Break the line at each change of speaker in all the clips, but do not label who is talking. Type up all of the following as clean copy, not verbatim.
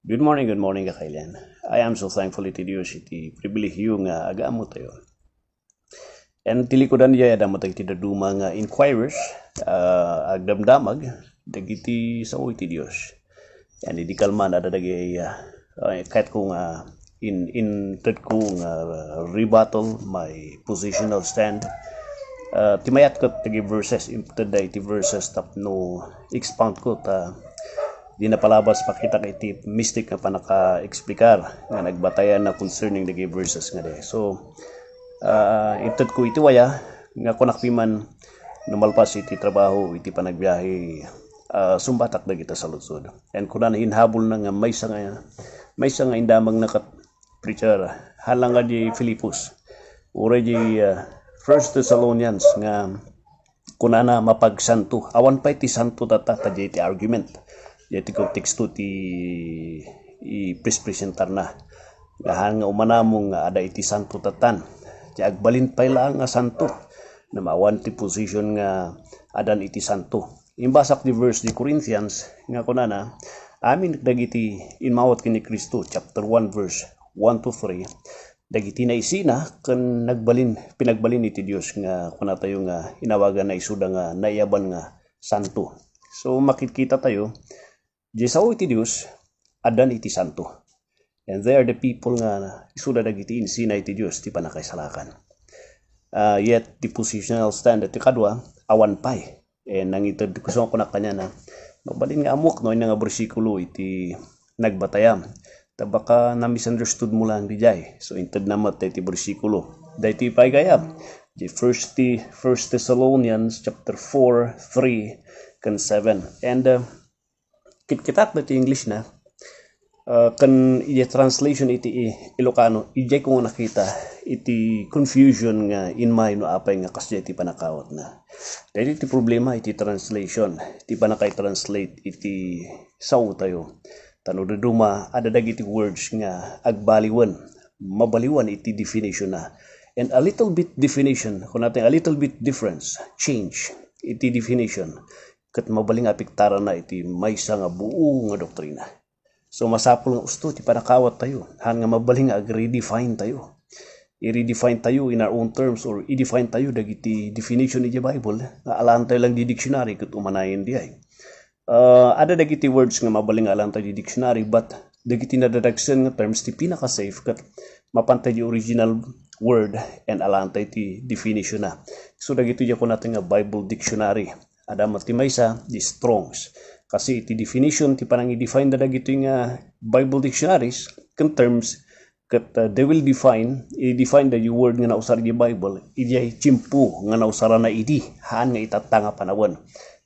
Good morning kakailan. I am so thankful iti Diyos iti pribilehyo nga agaamo tayo. And tilikodan niya adamo tayo iti daduma nga inquirers, agdamdamag, dagiti sao iti Diyos. And idi kalman adadagay kahit kung in third kong rebuttal my positional stand. Timayat ko tagi verses, imputada iti verses tapno expound ko ta di na palabas pakita kay iti mystic nga panaka-explikar nga nagbatayan na concerning the verses nga de. So, itud ko iti waya nga kunakpiman numalpas iti trabaho iti panagbiyahe sumbatak na kita sa lutsod. And kuna na hinhabol na nga may sa nga indamang na preacher halang nga di Philippus. Ura di First Thessalonians nga kuna na mapagsanto. Awan pa iti santo tata di iti argument. Yati ko teksto ti i-presentar na gahan nga umanamong nga ada iti santo tatan ti agbalin pay lang nga santo na maawan ti position nga adan iti santo imbasak di verse di Corinthians nga kunana amin dagiti inmawat kini Kristo chapter 1 verse 1 to 3 dagiti naisina ken pinagbalin iti Dios nga kuna tayo nga inawagan na isuda nga naiyaban nga santo. So makikita tayo di sao iti Dios adan iti santo. And they are the people nga isuda dagiti insina iti Dios ti panakaisalakan. Yet the positional stand iti kadwa awan pay. And nangited kuso ko na kanya na mabalin nga amok no nga bersikulo iti nagbatayam. Tabaka na misunderstood mo lang di jay. So inted namat iti bersikulo. Dayti pay gayam. Di First Thessalonians chapter 4, 3 kan 7. And kitkitat na iti English na kan iti translation iti Ilocano iti ko nakita iti confusion nga in my no apay nga kasya iti panakawat na dahil iti problema iti translation iti panakay translate iti sao tayo tanududuma adadag iti words nga agbaliwan mabaliwan iti definition na and a little bit definition kung natin a little bit difference change iti definition ket mabaling apiktara na iti maysa nga buo nga doktrina. So masapol nga usto ti panakawat tayo han nga mabaling ag-redefine tayo. I-redefine tayo in our own terms or i-define tayo dagiti definition iti Bible nga alam tayo lang di dictionary ket umanayen di ay. Ada dagiti words nga mabaling alam tayo di dictionary but dagiti nadadagsen nga terms ti pinaka-safe ket mapantay di original word and alam tayo ti definition na. So dagiti di ko natin nga Bible dictionary. Ada matimay sa di Strongs kasi iti definition ti panang i-define da dagito nga Bible dictionaries kan terms ket they will define the word nga nausar di Bible iti chimpu nga nausara na idi haan nga itatanga panawon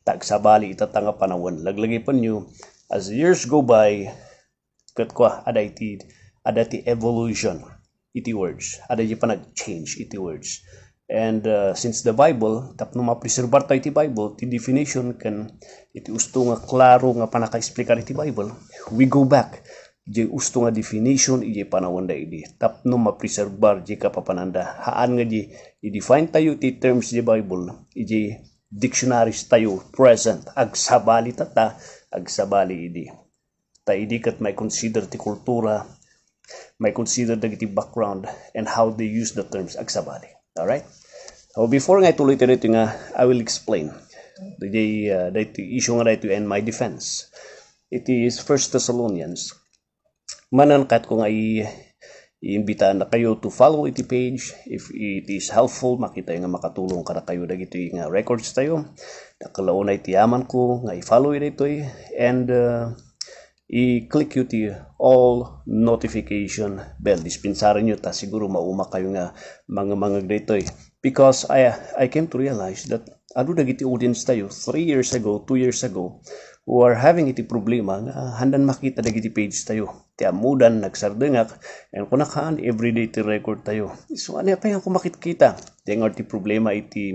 tagsabali itatanga panawon laglagay pa nyo as years go by ket kwa ada ti evolution iti words ada di panag-change iti words. And since the Bible, tapno mapreserbar tayo iti Bible, ti definition kan iti usto nga klaro nga panaka-explicar iti Bible, we go back. Iti usto nga definition, iti panawon da iti. Tapno mapreserbar, iti kapapananda. Haan nga i-define tayo iti terms iti Bible, iti dictionaries tayo, present, agsabali tata, agsabali iti. Ta iti kat may consider ti kultura, may consider dagiti background, and how they use the terms agsabali. Alright? So before nga ituloy tayo nga, I will explain the issue nga dito and my defense. It is First Thessalonians. Manan kat ko nga i-imbitahan na kayo to follow iti page. If it is helpful, makita nga makatulong ka na kayo dagito nga records tayo. Nakalaon na itiyaman ko nga i-follow ito and i-click yun ti all notification bell. Dispensarin nyo ta siguro mauma kayo nga mga dito because I came to realize that ano dagiti audience tayo 3 years ago, 2 years ago who are having iti problema nga handan makita dagiti page tayo. Ti amudan nagsardengak and kunakaan everyday ti record tayo. So ano pa yung kumakita? Tingar ti problema iti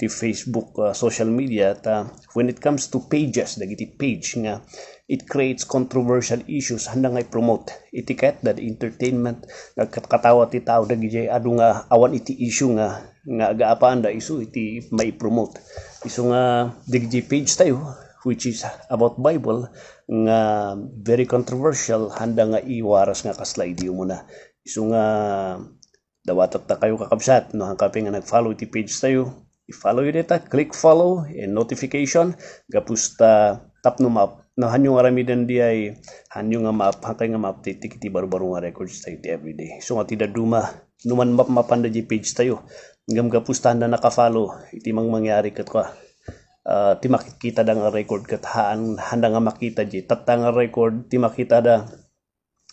Facebook social media ta when it comes to pages dagiti page nga it creates controversial issues handang ay promote iti ket that entertainment nagkatawa ti tao dagiti adu nga awan iti issue nga agaapaan da isu iti mai promote isu nga dagiti page tayo which is about Bible nga very controversial handa nga iwaras nga kaslide mo na. So nga dawatot ta kayo kakabsat no hangkapi nga nag-follow iti page tayo. I-follow yun dita, click follow and notification gapusta tap no map no hanyo nga ramidan di ay hanyo nga map hangkay nga ma-update iti baro-baro nga records tayo everyday. So nga tidaduma numan mapanda di page tayo ngam gapusta handa naka-follow iti mangyari kat ka. Ti makikita da nga record kat handa nga makita di tatta nga record ti makita da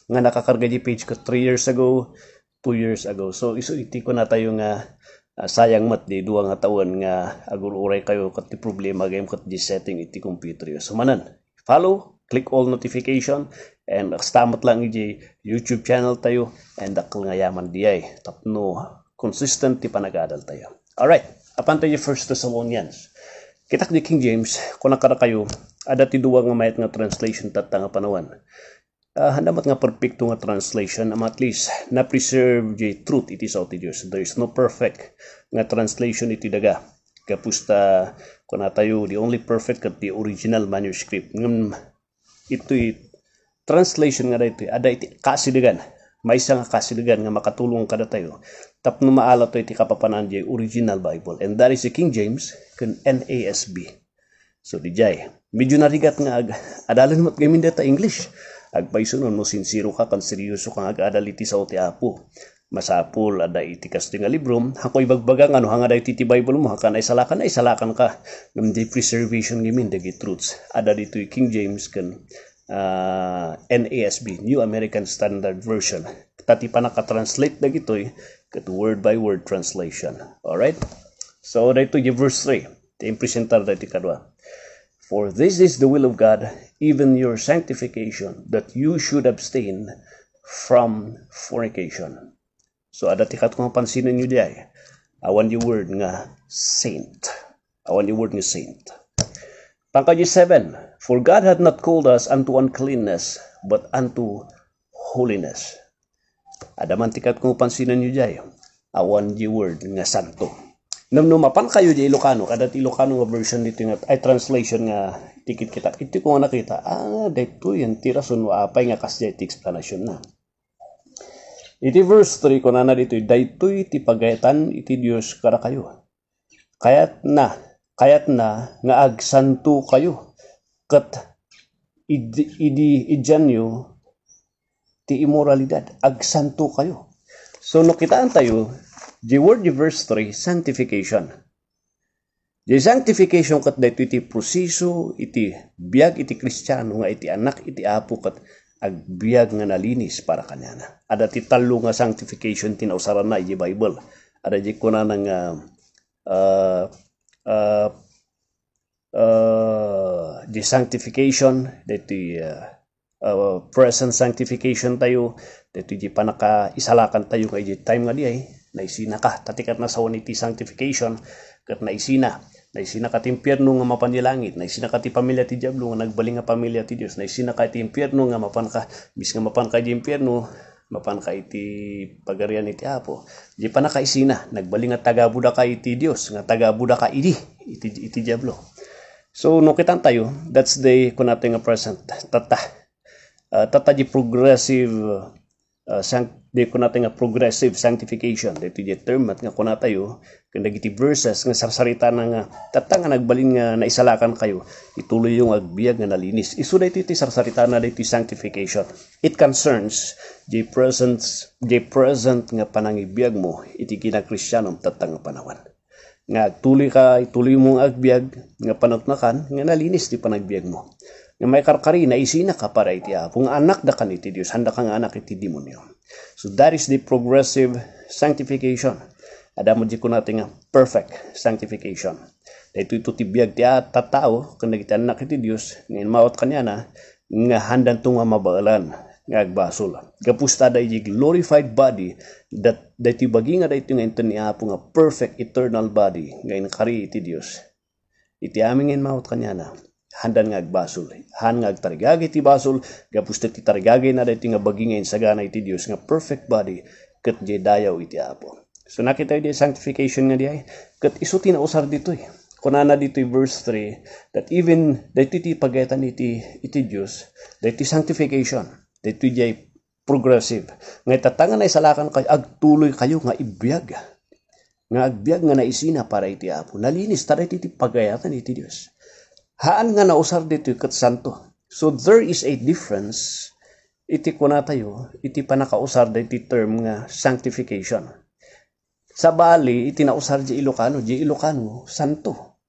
nga nakakarga di page kat 3 years ago 2 years ago. So iso iti ko na tayo nga sayang mat di 2 nga taon nga aguluray kayo kat ti problema game kat di setting iti computer yo. So manan follow, click all notification and stamat lang iti YouTube channel tayo and dakkel nga yaman di ay tapno consistent ti panag-adal tayo. Alright, apan tayo 1 Thessalonians. Kitak di King James, kung nakara kayo, ada ti 2 nga mayat nga translation tatta nga panawan. Handamat nga perfecto nga translation, at least na-preserve di truth iti sa ti Diyos. There is no perfect nga translation iti daga. Kapusta kung na tayo, the only perfect kat the original manuscript. Ito'y translation nga dito, ada iti kasidagan. May isa nga kasidagan nga makatulong kada tayo. Tapno maala to iti kapapanan di original Bible. And that is the King James kan NASB. So di jay. Medyo narigat nga adalan mo't gamin data English. Agpaiso nun mo sincero ka kan seryoso kang ag-adal iti sa ti Apo. Masapul ada iti kasto nga libro. Hako ibagbagang ano hanga da iti Bible mo hakan ay salakan ka. Ngam di preservation gamin dagi truths. Ada dito King James kan NASB, New American Standard Version. Tati pa naka-translate na gito'y kat word by word translation. Alright? So, dito yung verse 3. Ito yung presentar dito kadwa. For this is the will of God, even your sanctification, that you should abstain from fornication. So, adati kat kung pansinin nyo diay. Awan yung word nga saint. Awan yung word nga saint. Pangkadyo 7, for God hath not called us unto uncleanness, but unto holiness. Adaman tikat kung pansinan nyo dyan, awan di word nga santo. Namnumapan kayo di Ilocano, kadat Ilocano nga version dito nga, ay translation nga tikit kita. Ito ko nga nakita, dito yung tirason wa apay nga kasya iti explanation na. Iti verse 3 ko na dito, dito iti pagayatan iti Diyos kada kayo. Kayat na nga agsanto kayo kat idyan nyo ti immoralidad agsanto kayo. So no kitaan tayo the word the verse 3 sanctification. The sanctification kat dayto iti proseso iti biag iti Kristiyano nga iti anak iti Apo kat agbiag nga nalinis para kanyana. Ada ti talo nga sanctification tinausaran na iti Bible. Ada di kunan nga the sanctification dito present sanctification tayo dito di panaka isalakan tayo kay time nga di ay naisina ka tatikat na sa iti sanctification kat naisina ka ti impyerno nga mapanilangit naisina ka ti pamilya ti diablo nga nagbaling nga pamilya ti Dios naisina ka ti impyerno nga mapan ka bis nga mapan ka di impyerno mapan ka iti pagarian iti Apo di pa nakaisina nagbaling nga tagabuda ka iti Dios nga tagabuda ka iti diablo. So no kitan tayo that's the kunato nga present tata di progressive di kunato nga progressive sanctification dito di term at nga kunatayo ken dagiti verses nga sarsarita na nga tata nga nagbalin nga naisalakan kayo ituloy yung agbiag nga nalinis isu dito iti sarsarita na dito sanctification. It concerns the present nga panangibiyag mo iti kinakristiyanom tata nga panawan nga tuloy mong agbiag nga panagnakan nga nalinis ti panagbiag mo nga may karkari na isina ka para iti Apo nga anak da kan iti Dios handa ka nga anak iti demonyo. So that is the progressive sanctification. Ada mo di ko natin nga perfect sanctification. Dito ito ti biag ti tatao kung nagiti anak iti Dios ngayon mawat kanya na nga handan to nga mabalan nga agbasol. Gapusta da iti glorified body that iti bagi nga dito nga ito ni Apo nga perfect eternal body ngayon kari iti Dios. Iti aming mawat kanya na handan nga agbasol. Han nga agtarigagi iti basol gapusta ti tarigagi na dito nga bagi ngayon sagana iti Dios nga perfect body ket di dayaw iti Apo. So nakita iti sanctification nga di ay ket isu tinausar dito kunana dito verse 3 that even dito iti pagayatan iti Diyos, dito sanctification, dito jay progressive. Ngay tatangan ay salakan kayo, agtuloy kayo nga ibiyag. Nga agbiag nga naisina para iti Apo. Nalinis tada iti pagayatan iti Diyos. Haan nga nausar dito kat santo. So there is a difference iti kuna tayo, iti panakausar dito term nga sanctification. Sa Bali, iti nausar di Ilocano, santo.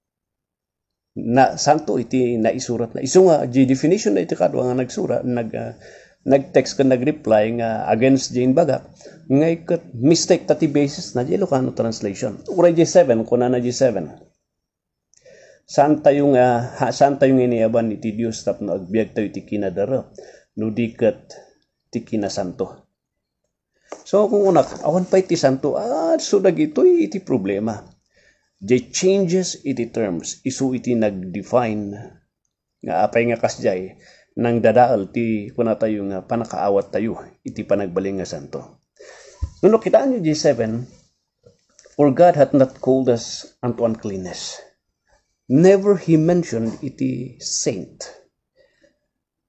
Na santo iti naisurat na. Isu nga, di definition na iti kadwa nga nagsura, nag-text ka nag-reply nga against Jane Bagak nga ikat mistake tati basis na di Ilocano translation. Uray G7, kuna na G7. Saan tayong iniaban iti Diyos tapno agbiag tayo iti kinadara no dikat ti kinasanto. So kung unak, awan pa iti santo, so dagitoy iti problema. Jay changes iti terms, isu iti nag-define nga apay nga kasjay nang dadaal ti kuna tayo nga panakaawat tayo iti panagbaling nga santo. Nuno kitaan nyo G7, for God hath not called us unto uncleanness. Never he mentioned iti saint.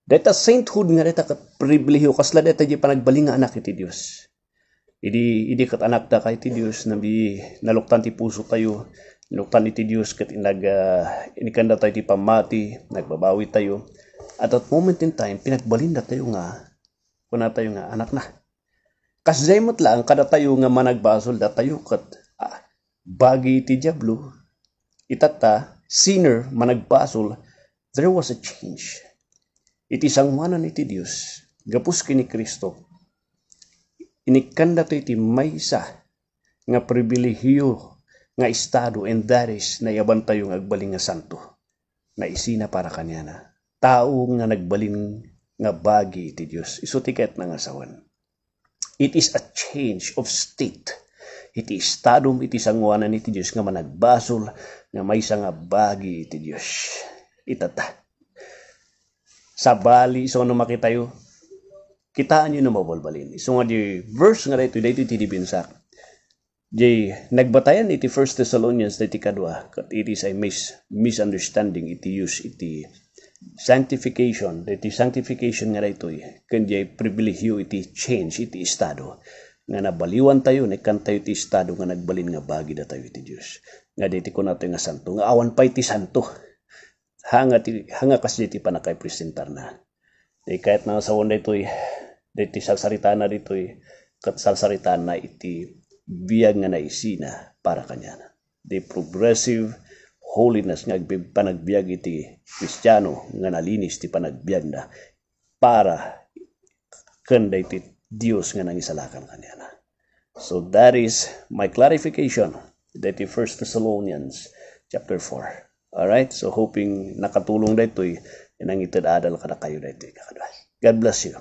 Deta sainthood nga deta kat pribilehiyo kasla deta di panagbaling nga anak iti Dios. Idi kat anak da kay iti Dios nabi naluktan ti puso tayo, naluktan iti Dios kat inikanda tayo ti pamati, nagbabawi tayo. At that moment in time, pinagbalinda tayo nga, kuna tayo nga anak na. Kasjay mo't lang, kada tayo nga managbasol, da tayo kat bagi iti diablo, itata, sinner, managbasol, there was a change. Iti sangwanan iti Diyos, gapus kini Kristo, inikanda to iti maysa, nga pribilehiyo, nga estado, and that is, nayaban tayo nga agbaling nga santo, na isina para kanyana. Tao nga nagbalin nga bagi iti Diyos. Isu tiket na nga sawan. It is a change of state. Iti estadum iti sangwanan iti Diyos nga managbasol nga maysa nga bagi iti Diyos. Itata. Sa Bali, so ano makitayo, kitaan nyo na mabalbalin. So nga di verse nga dito iti dibinsak. Di nagbatayan iti 1 Thessalonians iti kadwa. It is a misunderstanding iti use iti sanctification nga dito kanjay pribilehiyo iti change iti estado nga nabaliwan tayo kan tayo iti estado nga nagbalin nga bagi da tayo iti Dios nga diti ko nato nga santo nga awan pa iti santo hanga kasi diti panakay presentar na di kahit na sa wanda ito diti salsarita na dito kat salsarita na iti biyag nga naisina para kanya di progressive holiness nga panagbiag iti Kristiyano nga nalinis ti panagbiag na para kanda iti Dios nga nangisalakan kanya. So that is my clarification that in 1 Thessalonians chapter 4. Alright, so hoping nakatulong dito inang itad adal kada kayo dito. God bless you.